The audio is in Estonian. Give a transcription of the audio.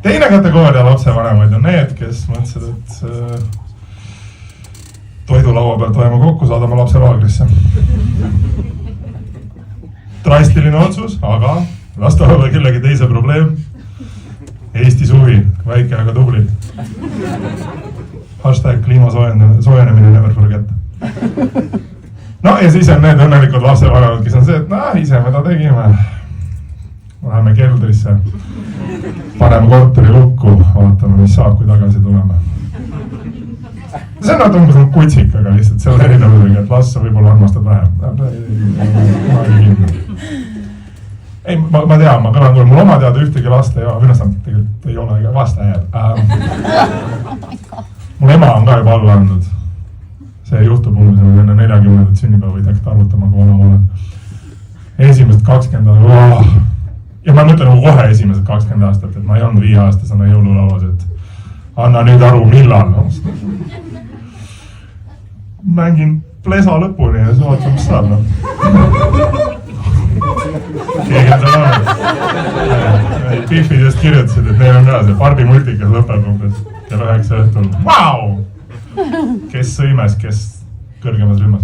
Teine kategooria lapsevanemaid on need, kes mõtlesid, et toidulaua pealt vajame kokku, saadame lapse laagrisse. Drastiline otsus, aga las ta olla kellegi teise probleem. Eesti suvi, väike aga tubli. #kliima soojenemine never forget. No ja siis on need õnnelikud lapsevanemad, kes on see, et ise me ta tegime. Läheme keldrisse, paneme korteri lukku, vaatame, mis saab, kui tagasi tuleme. See on natuke nagu kutsikaga lihtsalt selle erinevusega, et lassa võib-olla armastad vähem. Ei, ma tean, ma kõlan küll, mul oma teada ühtegi last ei ole, või tegelikult ei ole ega vasta jääb. Mul ema on ka juba alla andnud. See juhtub umbes enne 40. sünnipäeva võid hakata arvutama, kui vana olen. Esimesed 20 ja ma mõtlen nagu kohe esimesed 20 aastat, et ma ei olnud 5-aastasena jõululauas, et anna nüüd aru, millal. Mängin plesa lõpuni ja siis vaatan, mis saab. Keegi on seal olnud. Biffidest kirjutasid, et neil on ka see Barbi multikas lõpeb umbes kell 9 õhtul. Vau! Kes sõimes, kes kõrgemas rühmas.